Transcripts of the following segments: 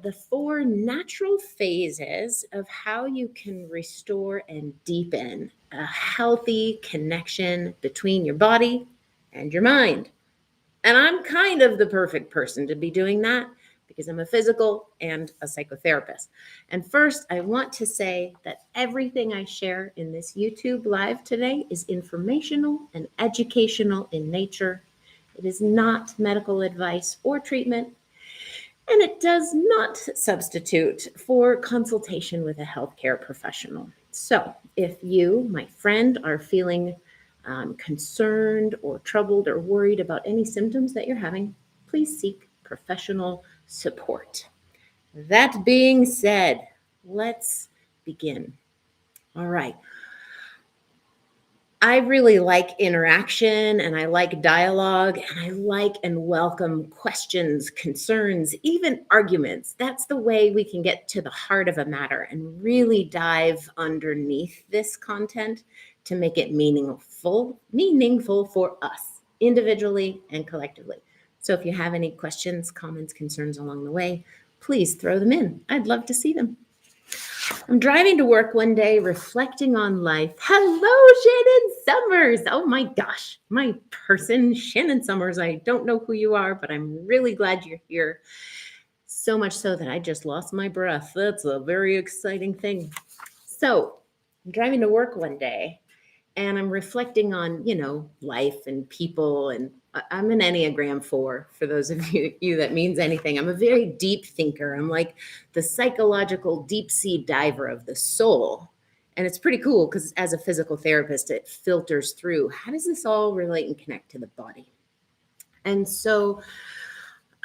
the 4 natural phases of how you can restore and deepen a healthy connection between your body and your mind. And I'm kind of the perfect person to be doing that because I'm a physical and a psychotherapist. And first, I want to say that everything I share in this YouTube live today is informational and educational in nature. It is not medical advice or treatment, and it does not substitute for consultation with a healthcare professional. So, if you, my friend, are feeling concerned or troubled or worried about any symptoms that you're having, please seek professional support. That being said, let's begin. All right. I really like interaction and I like dialogue and I like and welcome questions, concerns, even arguments. That's the way we can get to the heart of a matter and really dive underneath this content to make it meaningful for us individually and collectively. So if you have any questions, comments, concerns along the way, please throw them in. I'd love to see them. I'm driving to work one day, reflecting on life. Hello, Shannon Summers. Oh my gosh, my person, Shannon Summers. I don't know who you are, but I'm really glad you're here. So much so that I just lost my breath. That's a very exciting thing. So I'm driving to work one day and I'm reflecting on, life and people. And I'm an Enneagram 4, for those of you that means anything. I'm a very deep thinker. I'm like the psychological deep sea diver of the soul. And it's pretty cool because as a physical therapist, it filters through, how does this all relate and connect to the body? And so,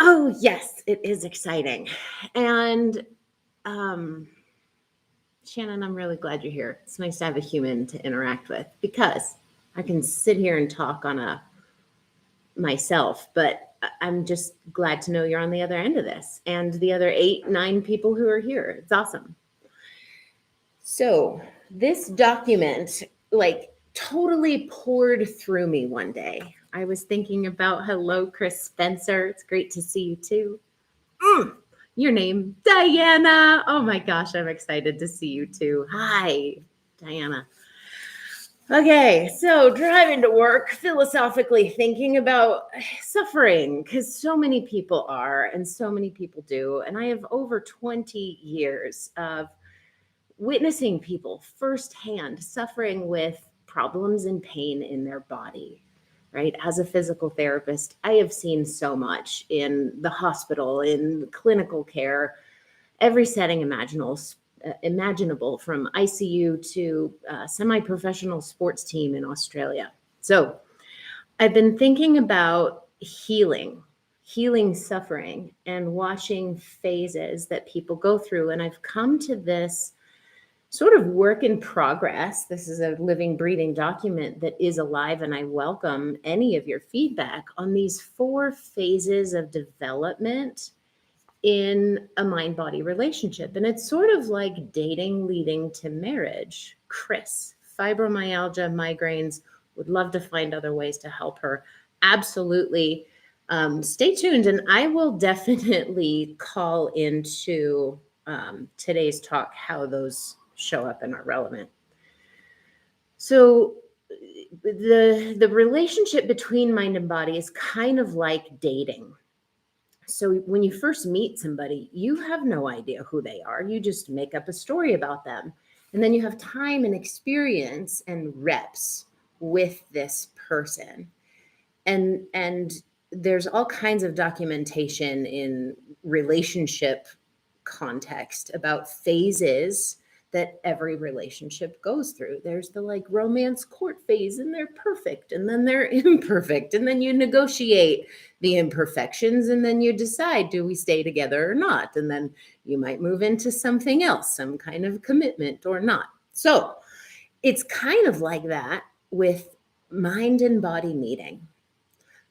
oh yes, it is exciting. And Shannon, I'm really glad you're here. It's nice to have a human to interact with because I can sit here and talk on myself, but I'm just glad to know you're on the other end of this and the other 8, 9 people who are here. It's awesome. So this document totally poured through me one day. I was thinking about, hello, Chris Spencer. It's great to see you too. Your name, Diana. Oh my gosh, I'm excited to see you too. Hi, Diana. Okay, so driving to work, philosophically thinking about suffering, because so many people are and so many people do. And I have over 20 years of witnessing people firsthand suffering with problems and pain in their body. Right? As a physical therapist, I have seen so much in the hospital, in clinical care, every setting imaginable, from ICU to semi-professional sports team in Australia. So I've been thinking about healing suffering and watching phases that people go through. And I've come to this sort of work in progress. This is a living, breathing document that is alive, and I welcome any of your feedback on these 4 phases of development in a mind-body relationship. And it's sort of like dating leading to marriage. Chris, fibromyalgia, migraines, would love to find other ways to help her. Absolutely. Stay tuned, and I will definitely call into today's talk how those show up and are relevant. So the relationship between mind and body is kind of like dating. So when you first meet somebody, you have no idea who they are. You just make up a story about them. And then you have time and experience and reps with this person. And there's all kinds of documentation in relationship context about phases that every relationship goes through. There's the romance court phase, and they're perfect, and then they're imperfect, and then you negotiate the imperfections, and then you decide, do we stay together or not? And then you might move into something else, some kind of commitment or not. So it's kind of like that with mind and body meeting.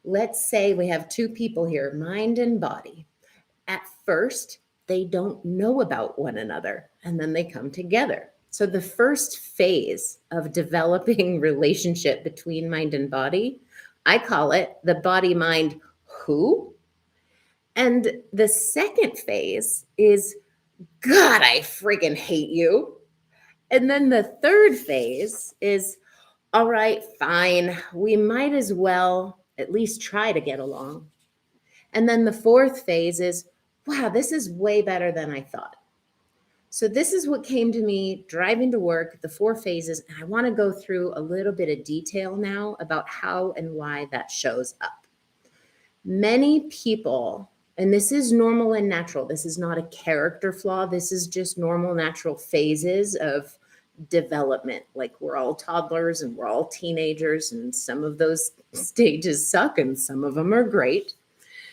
Let's say we have 2 people here, mind and body. At first, they don't know about one another, and then they come together. So the first phase of developing relationship between mind and body, I call it the body-mind who And the second phase is, God, I freaking hate you. And then the third phase is, all right, fine. We might as well at least try to get along. And then the fourth phase is, wow, this is way better than I thought. So this is what came to me driving to work, the four phases. And I want to go through a little bit of detail now about how and why that shows up. Many people, and this is normal and natural, this is not a character flaw, this is just normal, natural phases of development. Like we're all toddlers and we're all teenagers, and some of those stages suck and some of them are great.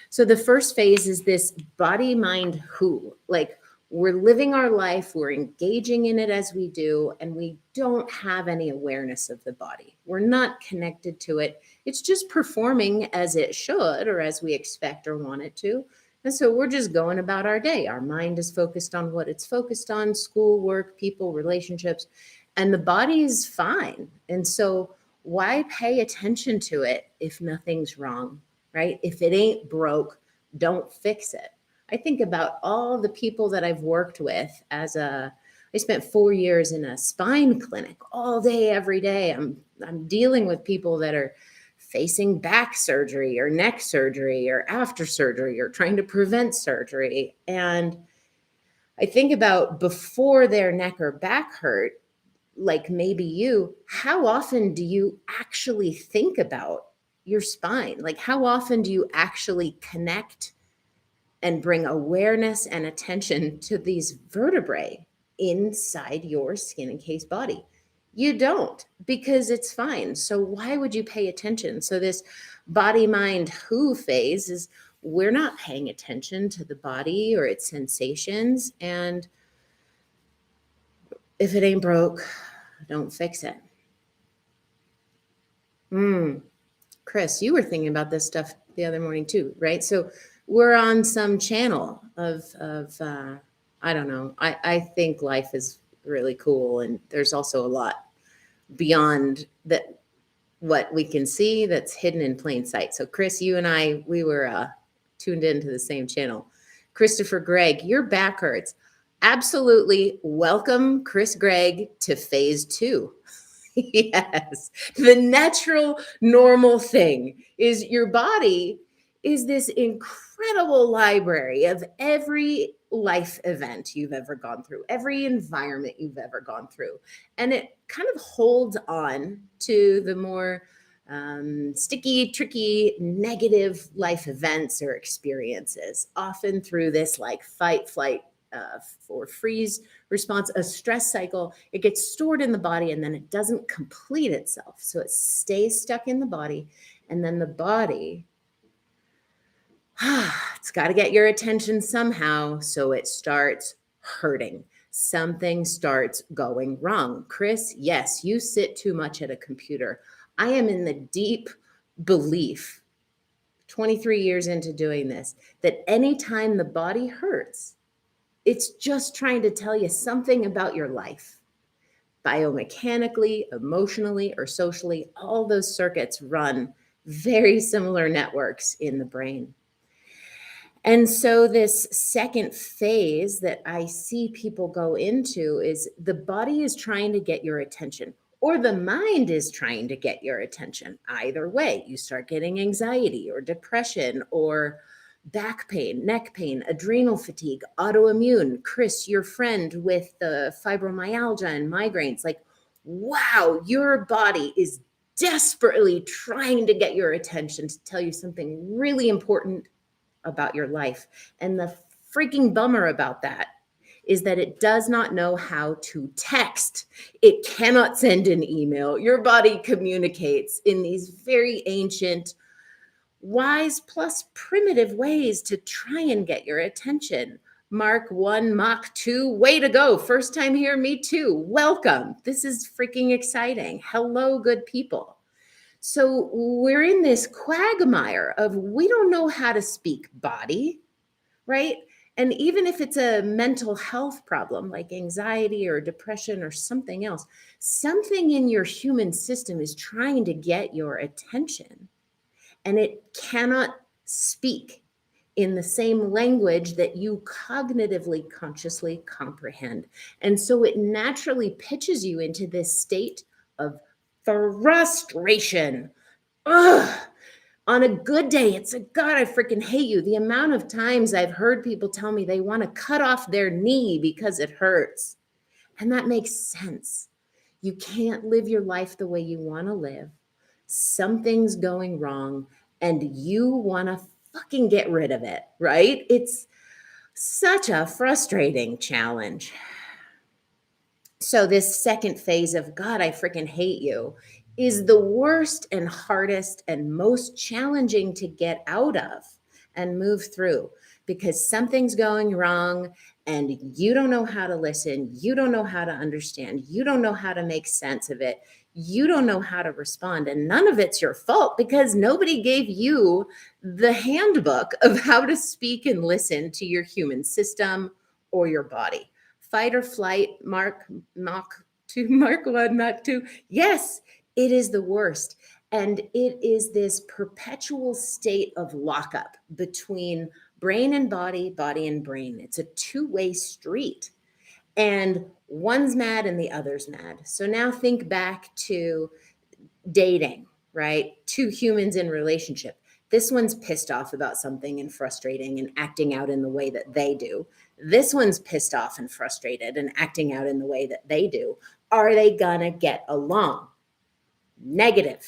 So the first phase is this body, mind, who. Like we're living our life, we're engaging in it as we do, and we don't have any awareness of the body. We're not connected to it. It's just performing as it should or as we expect or want it to. And so we're just going about our day. Our mind is focused on what it's focused on: school, work, people, relationships, and the body is fine. And so why pay attention to it if nothing's wrong? Right? If it ain't broke, don't fix it. I think about all the people that I've worked with I spent 4 years in a spine clinic all day, every day. I'm dealing with people that are facing back surgery or neck surgery or after surgery or trying to prevent surgery. And I think about before their neck or back hurt, like maybe you, how often do you actually think about your spine? Like, how often do you actually connect and bring awareness and attention to these vertebrae inside your skin encased body? You don't, because it's fine. So why would you pay attention? So this body, mind, who phase is, we're not paying attention to the body or its sensations. And if it ain't broke, don't fix it. Chris, you were thinking about this stuff the other morning too, right? So we're on some channel of I don't know. I think life is really cool, and there's also a lot beyond that what we can see that's hidden in plain sight. So Chris, you and I, we were tuned into the same channel. Christopher Gregg, your back hurts. Absolutely welcome, Chris Gregg, to phase 2. Yes. The natural, normal thing is your body is this incredible library of every life event you've ever gone through, every environment you've ever gone through. And it kind of holds on to the more sticky, tricky, negative life events or experiences, often through this like fight, flight, or freeze response, a stress cycle. It gets stored in the body and then it doesn't complete itself. So it stays stuck in the body. And then the body, it's got to get your attention somehow. So it starts hurting. Something starts going wrong. Chris, yes, you sit too much at a computer. I am in the deep belief, 23 years into doing this, that anytime the body hurts, it's just trying to tell you something about your life. Biomechanically, emotionally, or socially, all those circuits run very similar networks in the brain. And so this second phase that I see people go into is the body is trying to get your attention, or the mind is trying to get your attention. Either way, you start getting anxiety or depression or back pain, neck pain, adrenal fatigue, autoimmune. Chris, your friend with the fibromyalgia and migraines, like, wow, your body is desperately trying to get your attention to tell you something really important about your life. And the freaking bummer about that is that it does not know how to text. It cannot send an email. Your body communicates in these very ancient, wise plus primitive ways to try and get your attention. Mark 1, Mach 2, way to go. First time here, me too. Welcome. This is freaking exciting. Hello, good people. So we're in this quagmire of we don't know how to speak body, right? And even if it's a mental health problem like anxiety or depression or something else, something in your human system is trying to get your attention and it cannot speak. in the same language that you cognitively consciously comprehend. And so it naturally pitches you into this state of frustration. Ugh. On a good day, it's a God, I freaking hate you. The amount of times I've heard people tell me they want to cut off their knee because it hurts. And that makes sense. You can't live your life the way you want to live. Something's going wrong and you want to fucking get rid of it, right? It's such a frustrating challenge. So this second phase of God, I freaking hate you is the worst and hardest and most challenging to get out of and move through because something's going wrong and you don't know how to listen. You don't know how to understand. You don't know how to make sense of it. You don't know how to respond. And none of it's your fault because nobody gave you the handbook of how to speak and listen to your human system or your body. Fight or flight, Mark 1, Mach 2. Yes, it is the worst. And it is this perpetual state of lockup between brain and body, body and brain. It's a two-way street. And one's mad and the other's mad. So now think back to dating, right? Two humans in relationship. This one's pissed off about something and frustrating and acting out in the way that they do. This one's pissed off and frustrated and acting out in the way that they do. Are they gonna get along? Negative.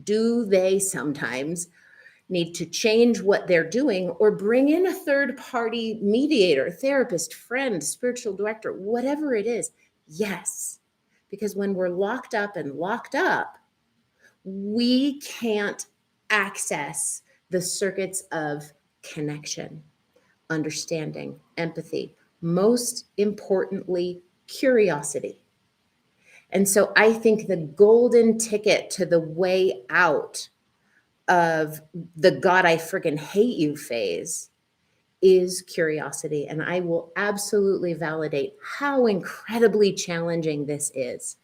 Do they sometimes need to change what they're doing or bring in a third party mediator, therapist, friend, spiritual director, whatever it is? Yes. Because when we're locked up, we can't access the circuits of connection, understanding, empathy, most importantly, curiosity. And so I think the golden ticket to the way out of the God, I freaking hate you phase is curiosity. And I will absolutely validate how incredibly challenging this is.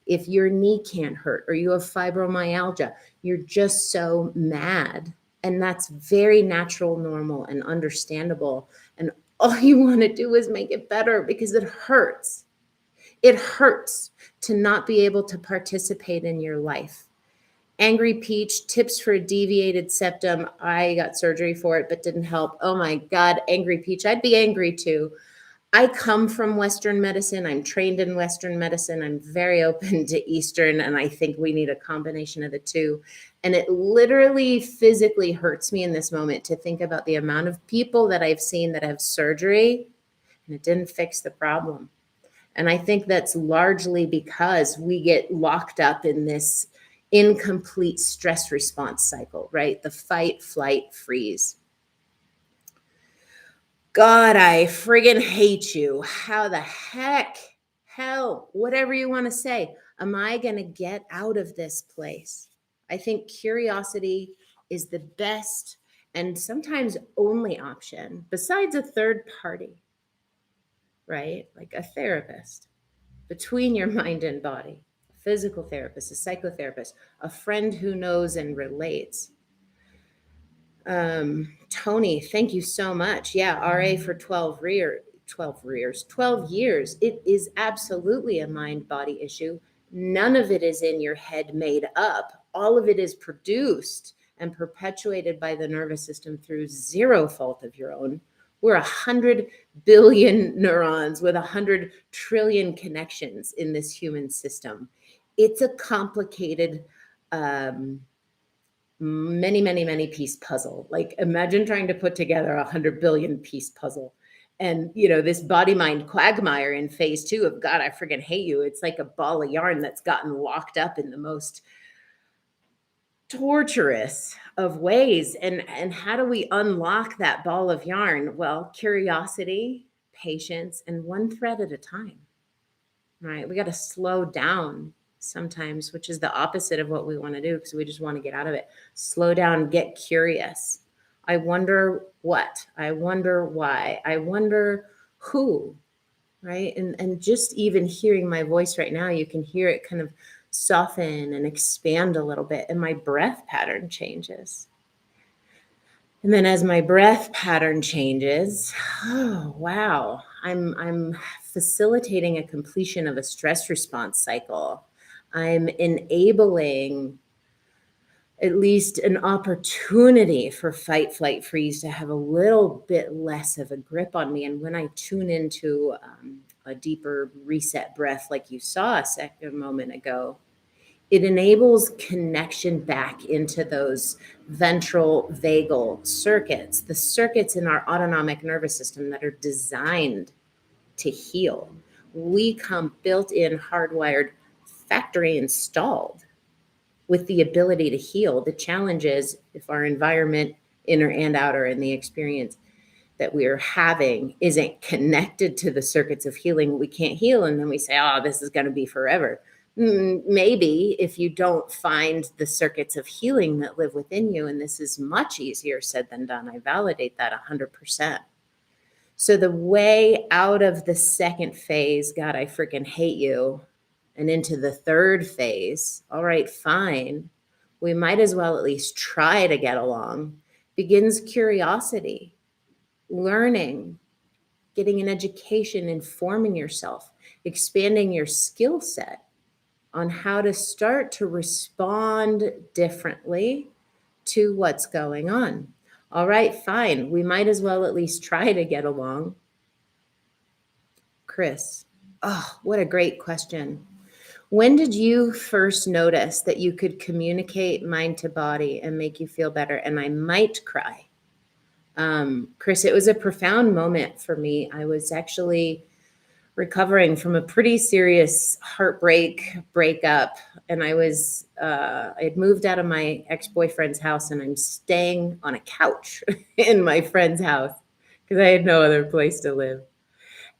If your knee can't hurt or you have fibromyalgia, you're just so mad. And that's very natural, normal, and understandable. And all you want to do is make it better because it hurts. It hurts to not be able to participate in your life. Angry Peach, tips for a deviated septum. I got surgery for it, but didn't help. Oh my God, Angry Peach. I'd be angry too. I come from Western medicine. I'm trained in Western medicine. I'm very open to Eastern, and I think we need a combination of the two. And it literally physically hurts me in this moment to think about the amount of people that I've seen that have surgery and it didn't fix the problem. And I think that's largely because we get locked up in this incomplete stress response cycle, right? The fight, flight, freeze. God, I friggin' hate you. How the heck, hell, whatever you want to say, am I going to get out of this place? I think curiosity is the best and sometimes only option besides a third party, right? Like a therapist between your mind and body, a physical therapist, a psychotherapist, a friend who knows and relates. Tony, thank you so much. Yeah, RA for 12 years. It is absolutely a mind body issue. None of it is in your head made up. All of it is produced and perpetuated by the nervous system through zero fault of your own. We're 100 billion neurons with 100 trillion connections in this human system. It's a complicated, many piece puzzle. Like imagine trying to put together 100 billion piece puzzle. And, this body mind quagmire in phase 2 of God, I freaking hate you. It's like a ball of yarn that's gotten locked up in the most torturous of ways. And how do we unlock that ball of yarn? Well, curiosity, patience, and one thread at a time, right? We got to slow down sometimes, which is the opposite of what we want to do because we just want to get out of it. Slow down, get curious. I wonder what, I wonder why, I wonder who, right? And just even hearing my voice right now, you can hear it kind of soften and expand a little bit, and my breath pattern changes. And then as my breath pattern changes, oh wow, I'm facilitating a completion of a stress response cycle. I'm enabling at least an opportunity for fight, flight, freeze to have a little bit less of a grip on me. And when I tune into a deeper reset breath, like you saw a moment ago, it enables connection back into those ventral vagal circuits, the circuits in our autonomic nervous system that are designed to heal. We come built in, hardwired, factory installed with the ability to heal. The challenge is if our environment, inner and outer, and the experience that we are having isn't connected to the circuits of healing, we can't heal. And then we say, oh, this is going to be forever. Maybe if you don't find the circuits of healing that live within you, and this is much easier said than done. I validate that 100%. So the way out of the second phase, God, I freaking hate you, and into the third phase, all right, fine. We might as well at least try to get along, begins curiosity, learning, getting an education, informing yourself, expanding your skill set on how to start to respond differently to what's going on. All right, fine. We might as well at least try to get along. Chris, oh, what a great question. When did you first notice that you could communicate mind to body and make you feel better? And I might cry. Chris, it was a profound moment for me. I was actually recovering from a pretty serious breakup. And I had moved out of my ex-boyfriend's house and I'm staying on a couch in my friend's house because I had no other place to live.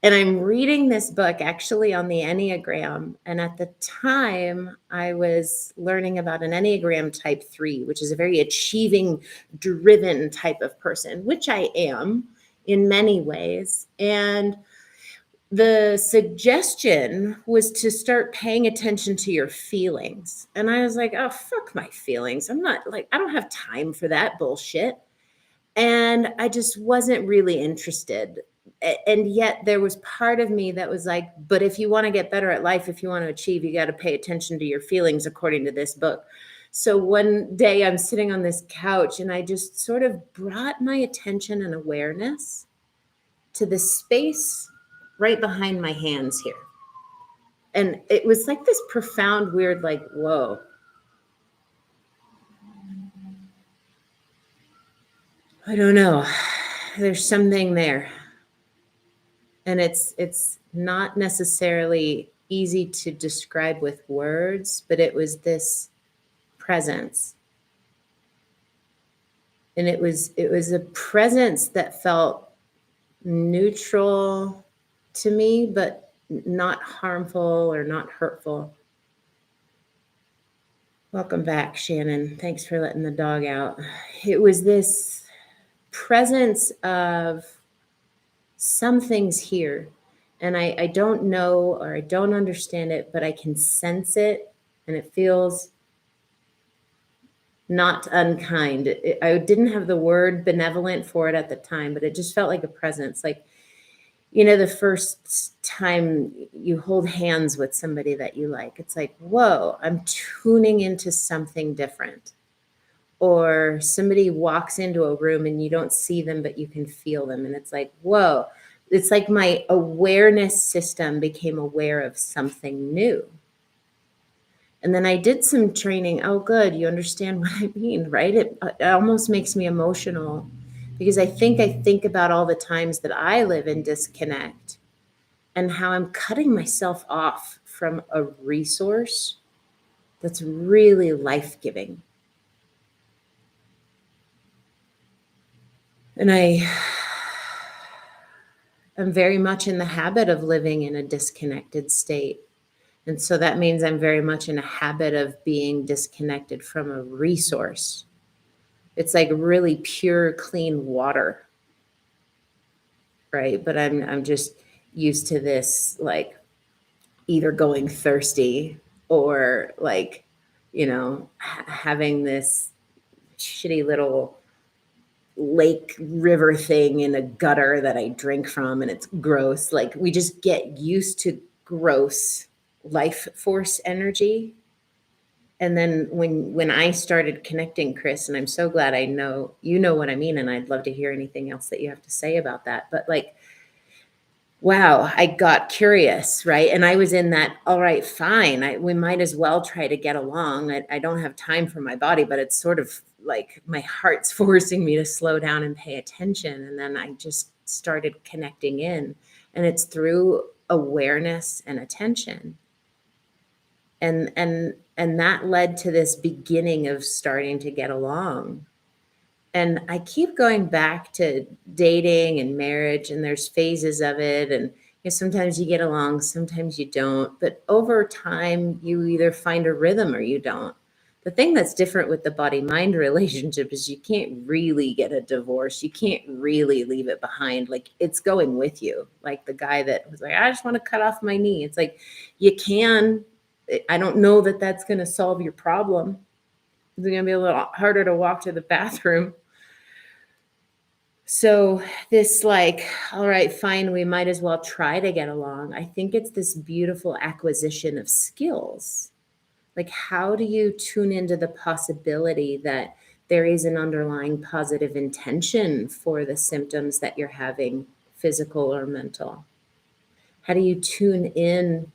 And I'm reading this book actually on the Enneagram. And at the time, I was learning about an Enneagram type 3, which is a very achieving, driven type of person, which I am in many ways. And the suggestion was to start paying attention to your feelings. And I was like, oh, fuck my feelings. I don't have time for that bullshit. And I just wasn't really interested. And yet there was part of me that was like, but if you want to get better at life, if you want to achieve, you got to pay attention to your feelings according to this book. So one day I'm sitting on this couch and I just sort of brought my attention and awareness to the space right behind my hands here. And it was like this profound, weird, like, whoa. I don't know. There's something there. And it's not necessarily easy to describe with words, but it was this presence. And it was a presence that felt neutral to me, but not harmful or not hurtful. Welcome back, Shannon. Thanks for letting the dog out. It was this presence of something's here. And I don't know or I don't understand it, but I can sense it. And it feels not unkind. I didn't have the word benevolent for it at the time, but it just felt like a presence. Like, you know, the first time you hold hands with somebody that you like, it's like, whoa, I'm tuning into something different. Or somebody walks into a room and you don't see them, but you can feel them. And it's like, whoa, it's like my awareness system became aware of something new. And then I did some training. Oh, good. You understand what I mean, right? It almost makes me emotional because I think about all the times that I live in disconnect and how I'm cutting myself off from a resource that's really life-giving. And I am very much in the habit of living in a disconnected state. And so that means I'm very much in a habit of being disconnected from a resource. It's like really pure, clean water, right? But I'm just used to this, like either going thirsty or like, you know, having this shitty little lake river thing in a gutter that I drink from, and it's gross. Like, we just get used to gross life force energy. And then when I started connecting, Chris, and I'm so glad I know you know what I mean, and I'd love to hear anything else that you have to say about that. But like, wow, I got curious, right? And I was in that, all right, fine. We might as well try to get along. I don't have time for my body, but it's sort of like my heart's forcing me to slow down and pay attention. And then I just started connecting in, and it's through awareness and attention. And that led to this beginning of starting to get along. And I keep going back to dating and marriage, and there's phases of it. And sometimes you get along, sometimes you don't. But over time, you either find a rhythm or you don't. The thing that's different with the body-mind relationship is you can't really get a divorce. You can't really leave it behind. Like, it's going with you. Like the guy that was like, I just want to cut off my knee. It's like, you can. I don't know that that's going to solve your problem. It's going to be a little harder to walk to the bathroom. So this, like, all right, fine, we might as well try to get along. I think it's this beautiful acquisition of skills. Like, how do you tune into the possibility that there is an underlying positive intention for the symptoms that you're having, physical or mental? How do you tune in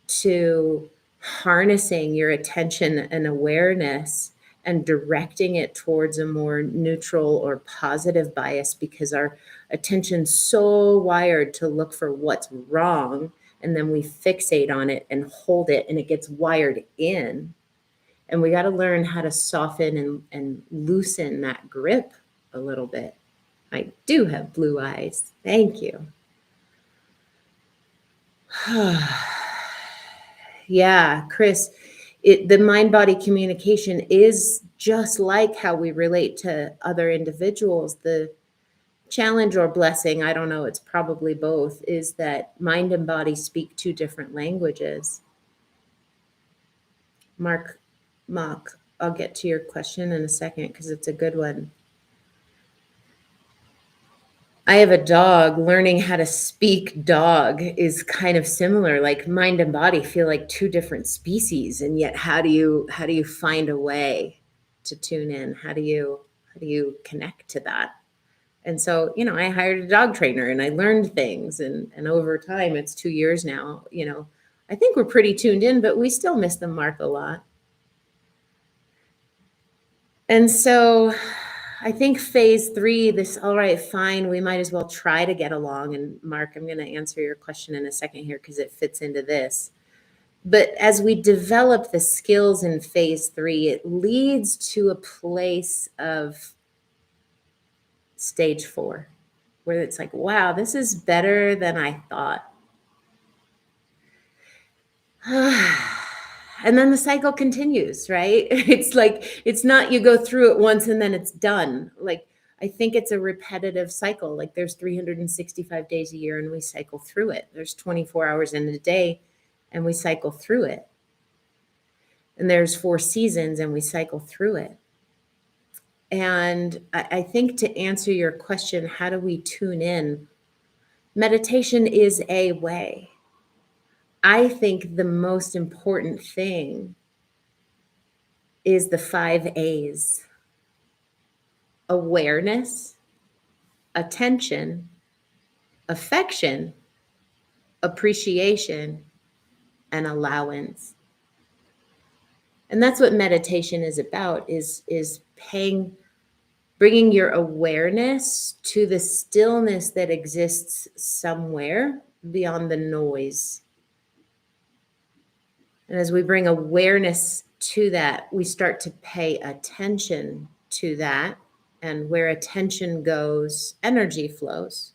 to harnessing your attention and awareness and directing it towards a more neutral or positive bias, because our attention's so wired to look for what's wrong, and then we fixate on it and hold it, and it gets wired in. And we got to learn how to soften and loosen that grip a little bit. I do have blue eyes. Thank you. Yeah, Chris, the mind-body communication is just like how we relate to other individuals. The challenge or blessing, I don't know, it's probably both, is that mind and body speak two different languages. Mark, I'll get to your question in a second because it's a good one. I have a dog. Learning how to speak dog is kind of similar. Like, mind and body feel like two different species, and yet how do you find a way to tune in? How do you connect to that? And so, I hired a dog trainer and I learned things, and over time, it's 2 years now, I think we're pretty tuned in, but we still miss the mark a lot. And so I think phase 3, this, all right, fine, we might as well try to get along. And Mark, I'm going to answer your question in a second here because it fits into this. But as we develop the skills in phase 3, it leads to a place of stage 4, where it's like, wow, this is better than I thought. And then the cycle continues, right? It's like, it's not you go through it once and then it's done. Like, I think it's a repetitive cycle. Like, there's 365 days a year and we cycle through it. There's 24 hours in a day and we cycle through it. And there's 4 seasons and we cycle through it. And I think, to answer your question, how do we tune in? Meditation is a way. I think the most important thing is the 5 A's: awareness, attention, affection, appreciation, and allowance. And that's what meditation is about, is bringing your awareness to the stillness that exists somewhere beyond the noise. And as we bring awareness to that, we start to pay attention to that. And where attention goes, energy flows.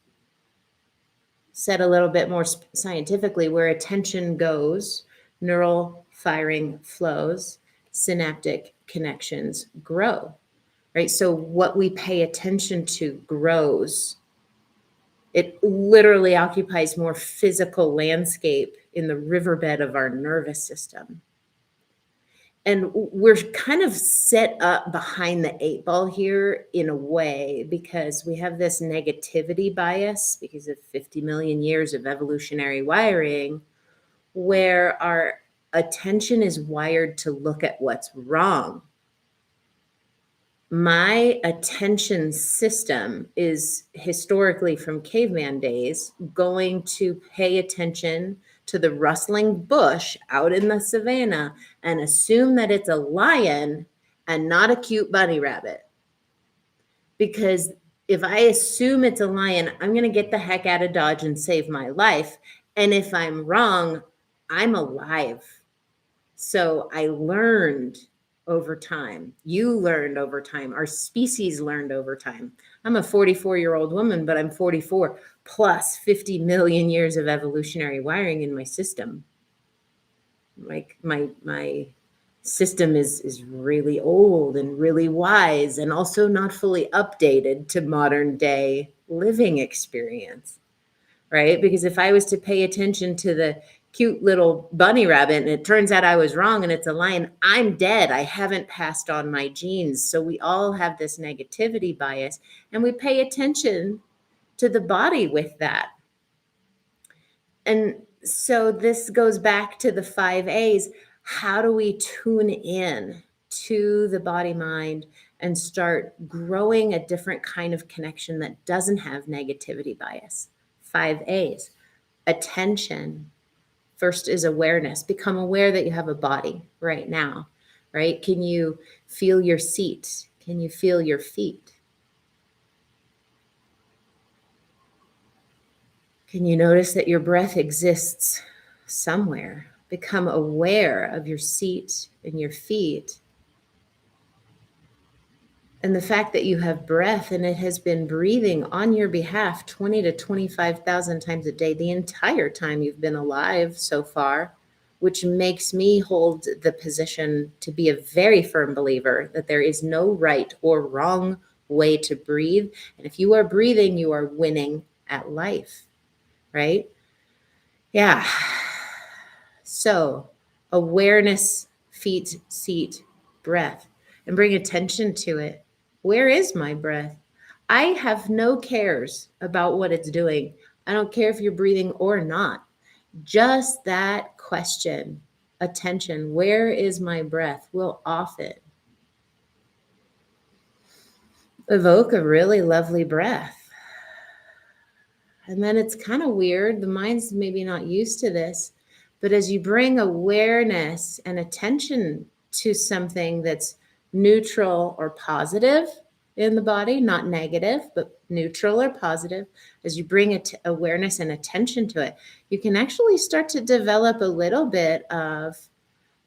Said a little bit more scientifically, where attention goes, neural firing flows, synaptic connections grow, right? So what we pay attention to grows. It literally occupies more physical landscape in the riverbed of our nervous system. And we're kind of set up behind the eight ball here in a way because we have this negativity bias because of 50 million years of evolutionary wiring where our attention is wired to look at what's wrong. My attention system is historically from caveman days going to pay attention to the rustling bush out in the savannah and assume that it's a lion and not a cute bunny rabbit. Because if I assume it's a lion, I'm going to get the heck out of Dodge and save my life. And if I'm wrong, I'm alive. So I learned over time. You learned over time. Our species learned over time. I'm a 44-year-old woman, but I'm 44 plus 50 million years of evolutionary wiring in my system. Like my system is really old and really wise and also not fully updated to modern day living experience. Right? Because if I was to pay attention to the cute little bunny rabbit and it turns out I was wrong and it's a lion, I'm dead. I haven't passed on my genes. So we all have this negativity bias and we pay attention to the body with that. And so this goes back to the 5 A's. How do we tune in to the body mind and start growing a different kind of connection that doesn't have negativity bias? 5 A's. Attention. First is awareness. Become aware that you have a body right now, right? Can you feel your seat? Can you feel your feet? Can you notice that your breath exists somewhere? Become aware of your seat and your feet. And the fact that you have breath and it has been breathing on your behalf 20 to 25,000 times a day the entire time you've been alive so far, which makes me hold the position to be a very firm believer that there is no right or wrong way to breathe. And if you are breathing, you are winning at life, right? Yeah. So awareness, feet, seat, breath, and bring attention to it. Where is my breath? I have no cares about what it's doing. I don't care if you're breathing or not. Just that question, attention, where is my breath, will often evoke a really lovely breath. And then it's kind of weird. The mind's maybe not used to this, but as you bring awareness and attention to something that's neutral or positive in the body, not negative, but neutral or positive, as you bring awareness and attention to it, you can actually start to develop a little bit of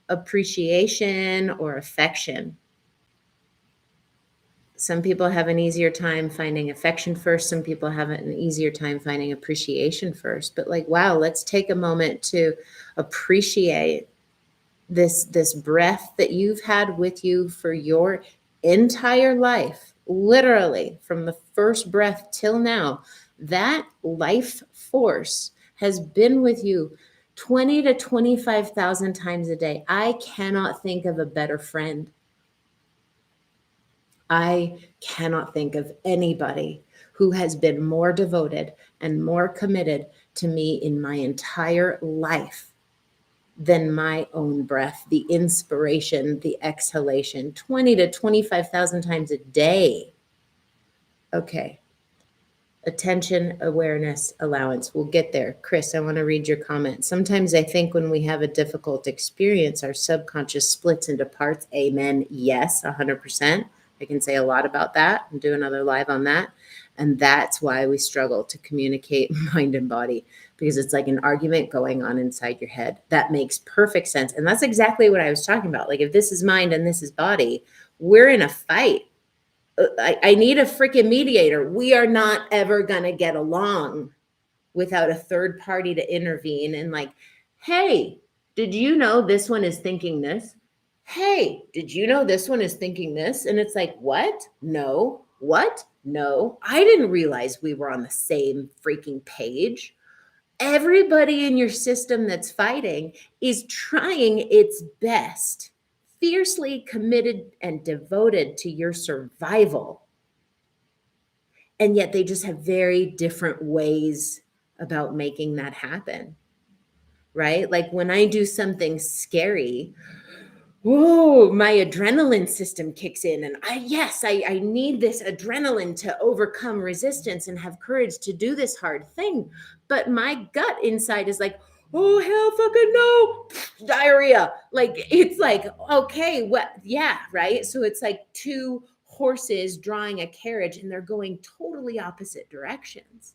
appreciation or affection. Some people have an easier time finding affection first. Some people have an easier time finding appreciation first. But like, wow, let's take a moment to appreciate this breath that you've had with you for your entire life, literally from the first breath till now. That life force has been with you 20 to 25,000 times a day. I cannot think of a better friend. I cannot think of anybody who has been more devoted and more committed to me in my entire life than my own breath, the inspiration, the exhalation, 20 to 25,000 times a day. Okay. Attention, awareness, allowance. We'll get there. Chris, I want to read your comment. Sometimes I think when we have a difficult experience, our subconscious splits into parts. Amen. Yes, 100%. I can say a lot about that and do another live on that. And that's why we struggle to communicate mind and body, because it's like an argument going on inside your head. That makes perfect sense. And that's exactly what I was talking about. Like if this is mind and this is body, we're in a fight. I need a freaking mediator. We are not ever going to get along without a third party to intervene and like, hey, did you know this one is thinking this? Hey, did you know this one is thinking this? And it's like, what? No. What? No. I didn't realize we were on the same freaking page. Everybody in your system that's fighting is trying its best fiercely committed and devoted to your survival. And yet they just have very different ways about making that happen, right? Like when I do something scary, whoa, my adrenaline system kicks in. And I need this adrenaline to overcome resistance and have courage to do this hard thing. But my gut inside is like, oh, hell fucking no, diarrhea. Like, it's like, okay, what? Yeah, right. So it's like two horses drawing a carriage and they're going totally opposite directions.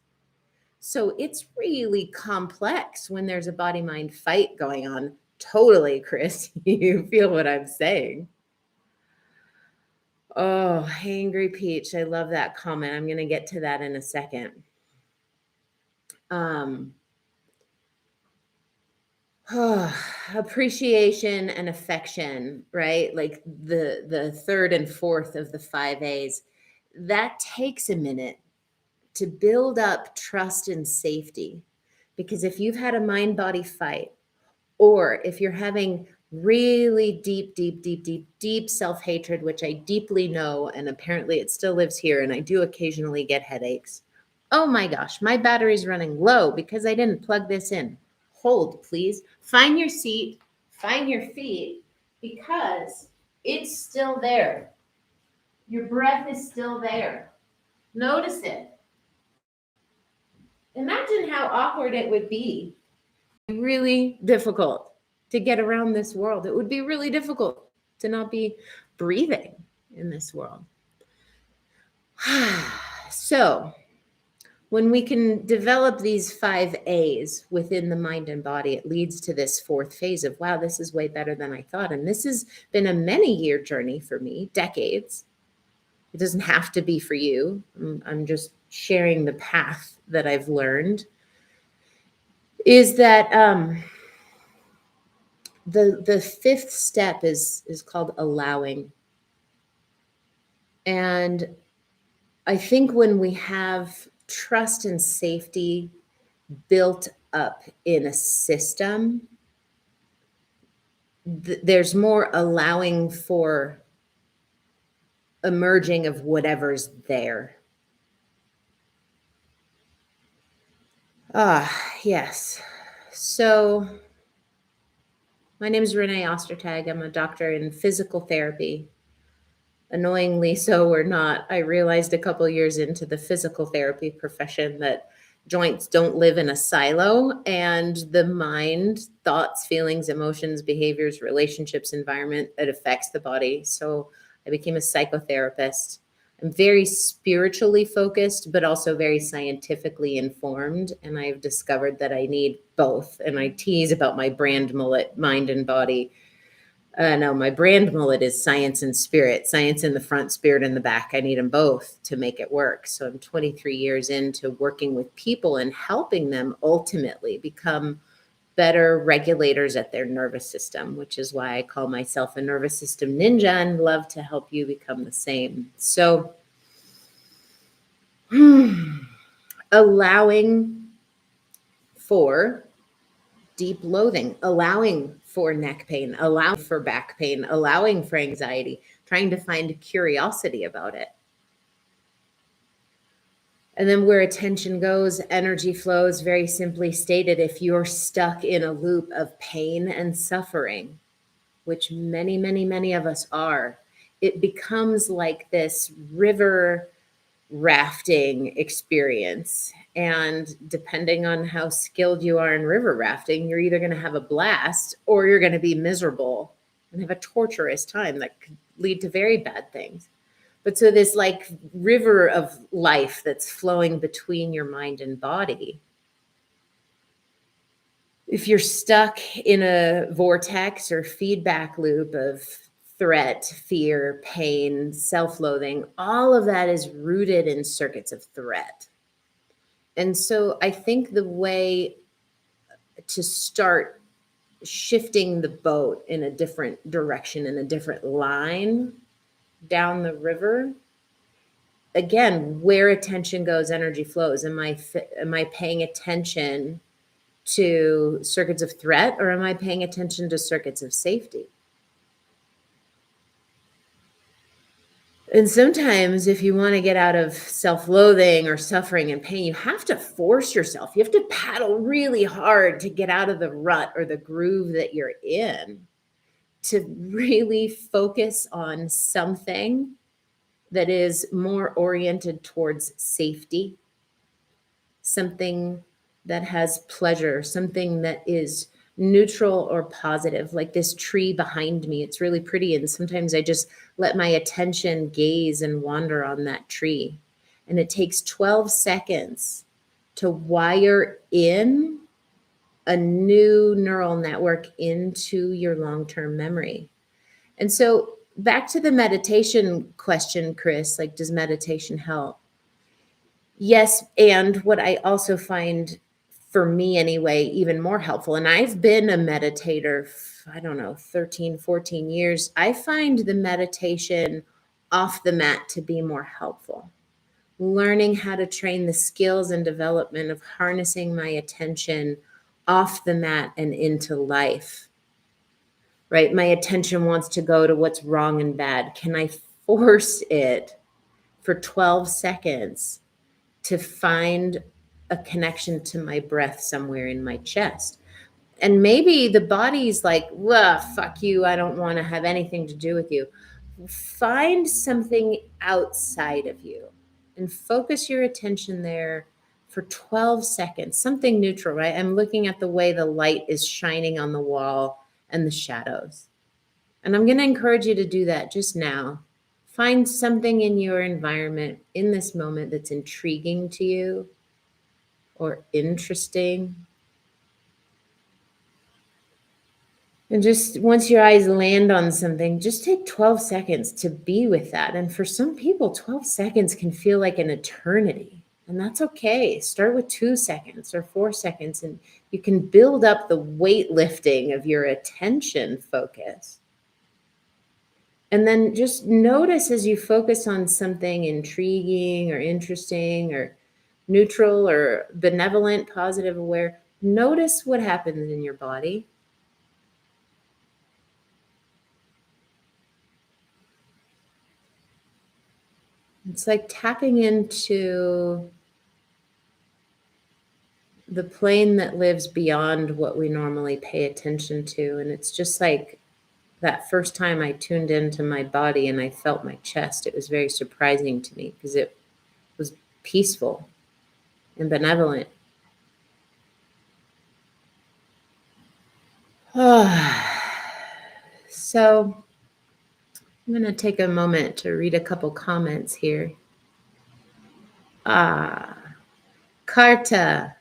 So it's really complex when there's a body mind fight going on. Totally, Chris. You feel what I'm saying. Oh, Angry Peach. I love that comment. I'm going to get to that in a second. Appreciation and affection, right? Like the third and fourth of the 5 A's. That takes a minute to build up trust and safety. Because if you've had a mind body fight, or if you're having really deep self-hatred, which I deeply know, and apparently it still lives here, and I do occasionally get headaches. Oh my gosh, my battery's running low because I didn't plug this in. Hold, please. Find your seat, find your feet, because it's still there. Your breath is still there. Notice it. Imagine how awkward it would be. Really difficult to get around this world. It would be really difficult to not be breathing in this world. So when we can develop these 5 A's within the mind and body, it leads to this fourth phase of, wow, this is way better than I thought. And this has been a many-year journey for me, decades. It doesn't have to be for you. I'm just sharing the path that I've learned. Is that the fifth step is called allowing. And I think when we have trust and safety built up in a system, there's more allowing for emerging of whatever's there. Yes. So my name is Renee Ostertag. I'm a doctor in physical therapy. Annoyingly so or not, I realized a couple years into the physical therapy profession that joints don't live in a silo, and the mind, thoughts, feelings, emotions, behaviors, relationships, environment, it affects the body. So I became a psychotherapist. I'm very spiritually focused, but also very scientifically informed. And I've discovered that I need both. And I tease about my brand mullet, mind and body. No, my brand mullet is science and spirit, science in the front, spirit in the back. I need them both to make it work. So I'm 23 years into working with people and helping them ultimately become better regulators at their nervous system, which is why I call myself a nervous system ninja and love to help you become the same. So allowing for deep loathing, allowing for neck pain, allowing for back pain, allowing for anxiety, trying to find curiosity about it. And then where attention goes, energy flows. Very simply stated, if you're stuck in a loop of pain and suffering, which many of us are, it becomes like this river rafting experience. And depending on how skilled you are in river rafting, you're either going to have a blast or you're going to be miserable and have a torturous time that could lead to very bad things. But so this like river of life that's flowing between your mind and body. If you're stuck in a vortex or feedback loop of threat, fear, pain, self-loathing, all of that is rooted in circuits of threat. And so I think the way to start shifting the boat in a different direction, in a different line down the river, again, where attention goes, energy flows. Am I paying attention to circuits of threat, or am I paying attention to circuits of safety? And sometimes, if you want to get out of self loathing or suffering and pain, you have to force yourself. You have to paddle really hard to get out of the rut or the groove that you're in, to really focus on something that is more oriented towards safety, something that has pleasure, something that is neutral or positive, like this tree behind me. It's really pretty. And sometimes I just let my attention gaze and wander on that tree. And it takes 12 seconds to wire in a new neural network into your long term memory. And so, back to the meditation question, Chris, like, does meditation help? Yes, and what I also find, for me anyway, even more helpful, and I've been a meditator, I don't know, 13, 14 years. I find the meditation off the mat to be more helpful. Learning how to train the skills and development of harnessing my attention off the mat and into life, right? My attention wants to go to what's wrong and bad. Can I force it for 12 seconds to find a connection to my breath somewhere in my chest? And maybe the body's like, well, fuck you. I don't want to have anything to do with you. Find something outside of you and focus your attention there for 12 seconds, something neutral, right? I'm looking at the way the light is shining on the wall and the shadows. And I'm going to encourage you to do that just now. Find something in your environment in this moment that's intriguing to you or interesting. And just once your eyes land on something, just take 12 seconds to be with that. And for some people, 12 seconds can feel like an eternity. And that's okay. Start with 2 seconds or 4 seconds, and you can build up the weightlifting of your attention focus. And then just notice as you focus on something intriguing or interesting or neutral or benevolent, positive, aware, notice what happens in your body. It's like tapping into the plane that lives beyond what we normally pay attention to. And it's just like that first time I tuned into my body and I felt my chest, it was very surprising to me because it was peaceful and benevolent. So I'm going to take a moment to read a couple comments here. Karta.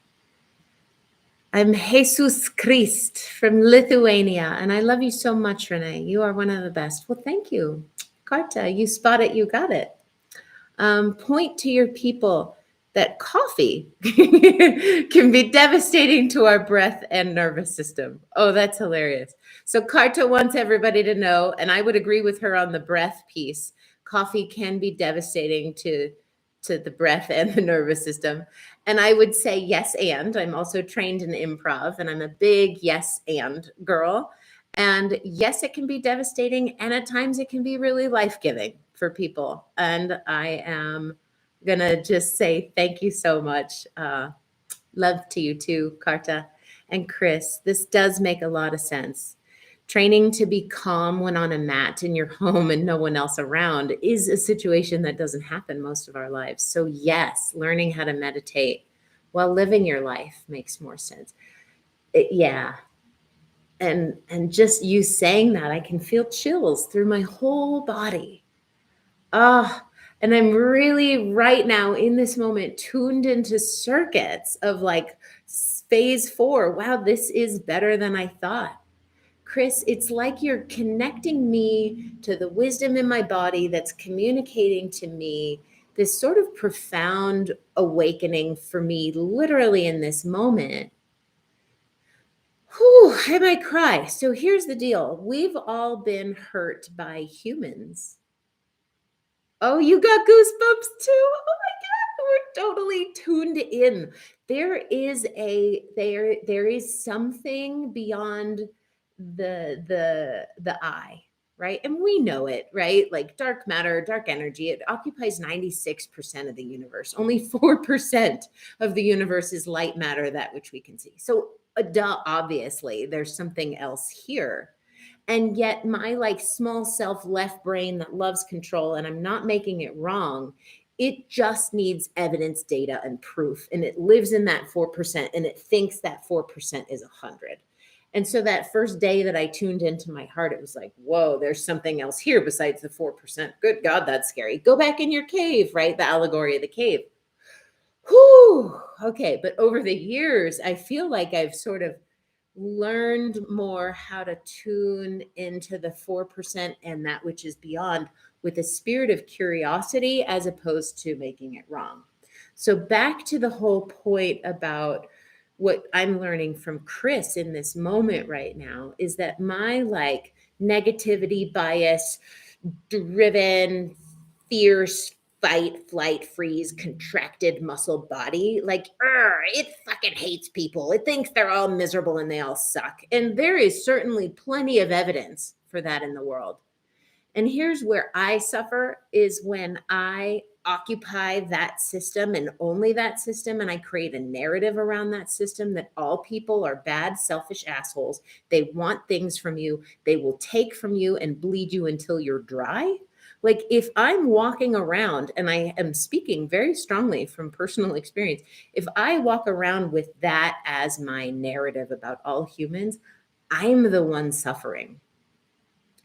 I'm Jesus Christ from Lithuania, and I love you so much, Renee. You are one of the best. Well, thank you. Karta, you spot it, you got it. Point to your people that coffee can be devastating to our breath and nervous system. Oh, that's hilarious. So Karta wants everybody to know, and I would agree with her on the breath piece. Coffee can be devastating to the breath and the nervous system. And I would say yes, and I'm also trained in improv, and I'm a big yes, and girl. And yes, it can be devastating, and at times it can be really life-giving for people. And I am going to just say thank you so much. Love to you too, Karta and Chris. This does make a lot of sense. Training to be calm when on a mat in your home and no one else around is a situation that doesn't happen most of our lives. So yes, learning how to meditate while living your life makes more sense. Yeah. And just you saying that, I can feel chills through my whole body. And I'm really right now in this moment tuned into circuits of like phase 4. Wow, this is better than I thought. Chris, it's like you're connecting me to the wisdom in my body that's communicating to me this sort of profound awakening for me, literally in this moment. Whew, I might cry. So here's the deal. We've all been hurt by humans. Oh, you got goosebumps too? Oh my God, we're totally tuned in. There is something beyond the eye. right? And we know it, right? Like dark matter, dark energy, it occupies 96% of the universe. Only 4% of the universe is light matter, that which we can see. So, duh, obviously, there's something else here. And yet, my like small self left brain that loves control, and I'm not making it wrong, it just needs evidence, data, and proof. And it lives in that 4%, and it thinks that 4% is 100. And so that first day that I tuned into my heart, it was like, whoa, there's something else here besides the 4%. Good God, that's scary. Go back in your cave, right? The allegory of the cave. Whew. Okay. But over the years, I feel like I've sort of learned more how to tune into the 4% and that which is beyond with a spirit of curiosity as opposed to making it wrong. So, back to the whole point about what I'm learning from Chris in this moment right now is that my like negativity, bias, driven, fierce, fight, flight, freeze, contracted muscle body, like, it fucking hates people. It thinks they're all miserable and they all suck. And there is certainly plenty of evidence for that in the world. And here's where I suffer is when I occupy that system and only that system, and I create a narrative around that system that all people are bad, selfish assholes. They want things from you. They will take from you and bleed you until you're dry. Like if I'm walking around, and I am speaking very strongly from personal experience, if I walk around with that as my narrative about all humans, I'm the one suffering.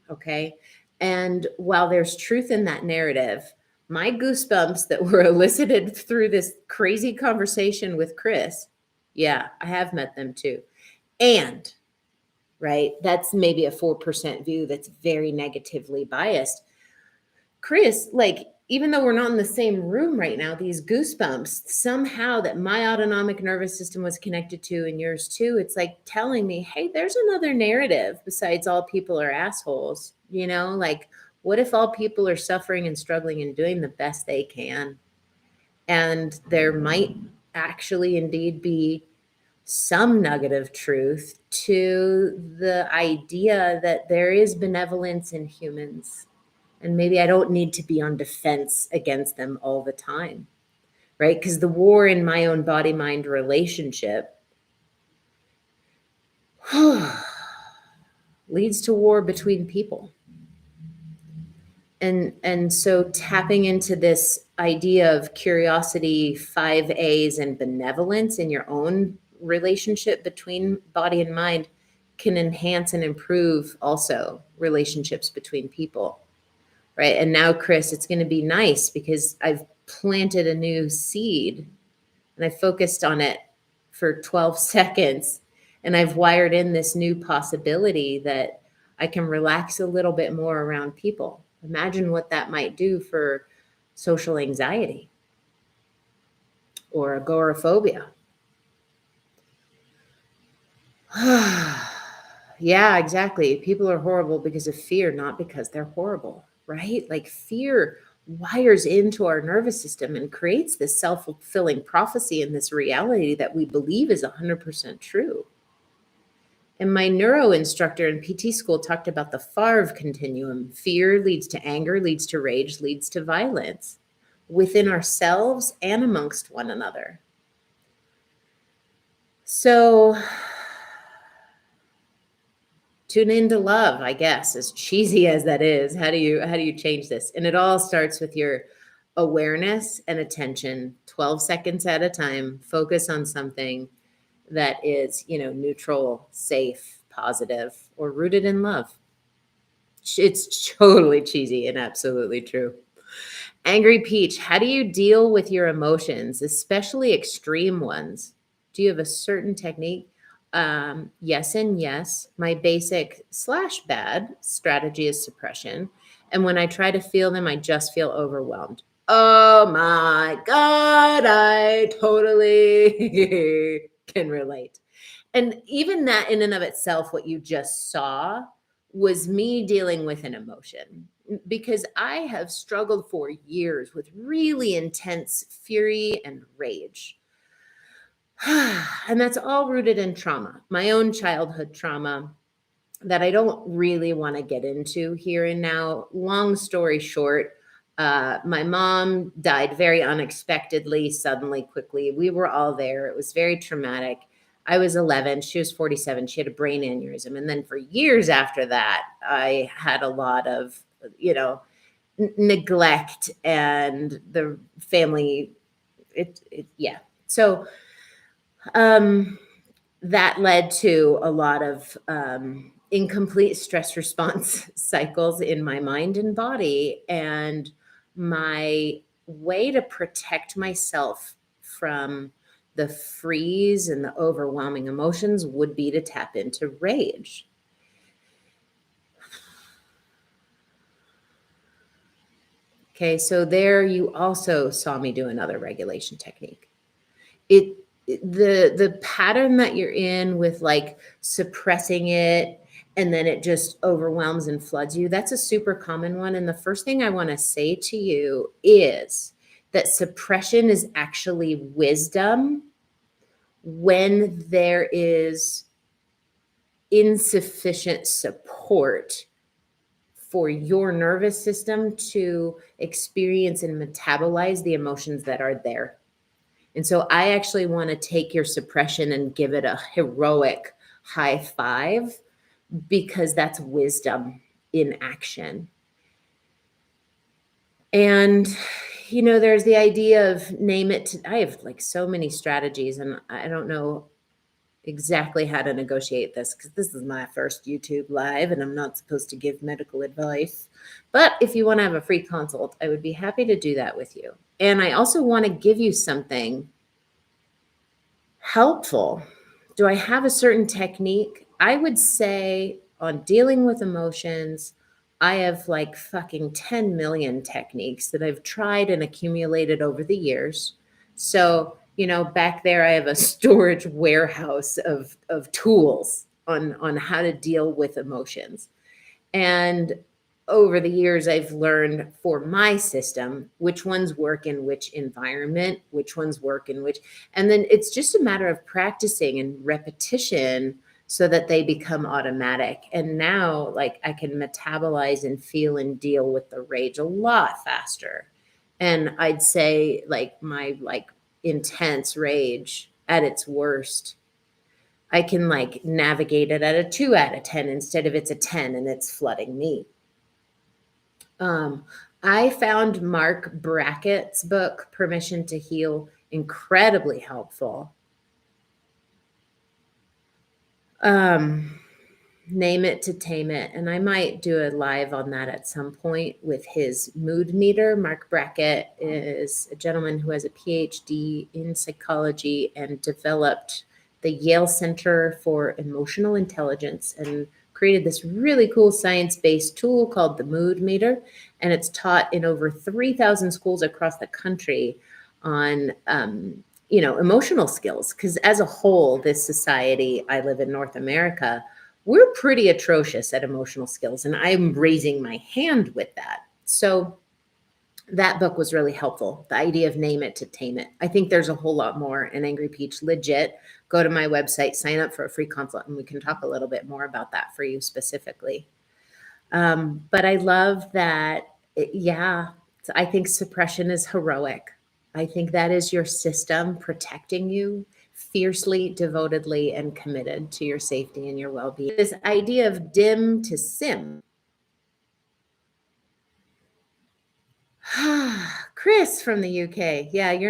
Okay. And while there's truth in that narrative, my goosebumps that were elicited through this crazy conversation with Chris, yeah, I have met them too. And, right, that's maybe a 4% view that's very negatively biased. Chris, like, even though we're not in the same room right now, these goosebumps, somehow that my autonomic nervous system was connected to and yours too, it's like telling me, hey, there's another narrative besides all people are assholes. You know, like, what if all people are suffering and struggling and doing the best they can? And there might actually indeed be some nugget of truth to the idea that there is benevolence in humans. And maybe I don't need to be on defense against them all the time, right? Because the war in my own body mind relationship leads to war between people. And so tapping into this idea of curiosity, 5 A's, and benevolence in your own relationship between body and mind can enhance and improve also relationships between people. Right. And now, Chris, it's going to be nice because I've planted a new seed and I focused on it for 12 seconds. And I've wired in this new possibility that I can relax a little bit more around people. Imagine what that might do for social anxiety or agoraphobia. Yeah, exactly. People are horrible because of fear, not because they're horrible, right? Like fear wires into our nervous system and creates this self-fulfilling prophecy and this reality that we believe is 100% true. And my neuro instructor in PT school talked about the FARV continuum. Fear leads to anger, leads to rage, leads to violence within ourselves and amongst one another. So tune into love, I guess, as cheesy as that is. How do you change this? And it all starts with your awareness and attention, 12 seconds at a time. Focus on something that is, neutral, safe, positive, or rooted in love. It's totally cheesy and absolutely true. Angry Peach, how do you deal with your emotions, especially extreme ones? Do you have a certain technique? Yes and yes. My basic / bad strategy is suppression. And when I try to feel them, I just feel overwhelmed. Oh my God, I totally can relate. And even that in and of itself, what you just saw was me dealing with an emotion because I have struggled for years with really intense fury and rage. And that's all rooted in trauma, my own childhood trauma, that I don't really want to get into here and now. Long story short, my mom died very unexpectedly, suddenly, quickly. We were all there. It was very traumatic. I was 11. She was 47. She had a brain aneurysm. And then for years after that, I had a lot of, you know, neglect and the family. Yeah. So, um, that led to a lot of incomplete stress response cycles in my mind and body. And my way to protect myself from the freeze and the overwhelming emotions would be to tap into rage. Okay, so there you also saw me do another regulation technique. It the pattern that you're in with, like, suppressing it, and then it just overwhelms and floods you, that's a super common one, and the first thing I wanna say to you is that suppression is actually wisdom when there is insufficient support for your nervous system to experience and metabolize the emotions that are there. And so I actually want to take your suppression and give it a heroic high five, because that's wisdom in action. And, there's the idea of name it. I have like so many strategies, and I don't know exactly how to negotiate this because this is my first YouTube live and I'm not supposed to give medical advice. But if you want to have a free consult, I would be happy to do that with you. And I also want to give you something helpful. Do I have a certain technique? I would say on dealing with emotions, I have like fucking 10 million techniques that I've tried and accumulated over the years. So, back there I have a storage warehouse of tools on how to deal with emotions. And over the years, I've learned for my system which ones work in which environment, which ones work in which, and then it's just a matter of practicing and repetition so that they become automatic. And now, like, I can metabolize and feel and deal with the rage a lot faster. And I'd say, like, my intense rage at its worst, I can like navigate it at a 2 out of 10 instead of it's a 10 and it's flooding me. Um, I found Mark Brackett's book, Permission to Heal, incredibly helpful. Name It to Tame It. And I might do a live on that at some point with his mood meter. Mark Brackett is a gentleman who has a PhD in psychology and developed the Yale Center for Emotional Intelligence and created this really cool science-based tool called the mood meter. And it's taught in over 3,000 schools across the country on emotional skills. Because as a whole, this society, I live in North America, we're pretty atrocious at emotional skills. And I'm raising my hand with that. So that book was really helpful. The idea of name it to tame it. I think there's a whole lot more in Angry Peach. Legit, go to my website, sign up for a free consult, and we can talk a little bit more about that for you specifically. But I love that. I think suppression is heroic. I think that is your system protecting you fiercely, devotedly, and committed to your safety and your well-being. This idea of dim to sim. Chris from the UK. Yeah, you're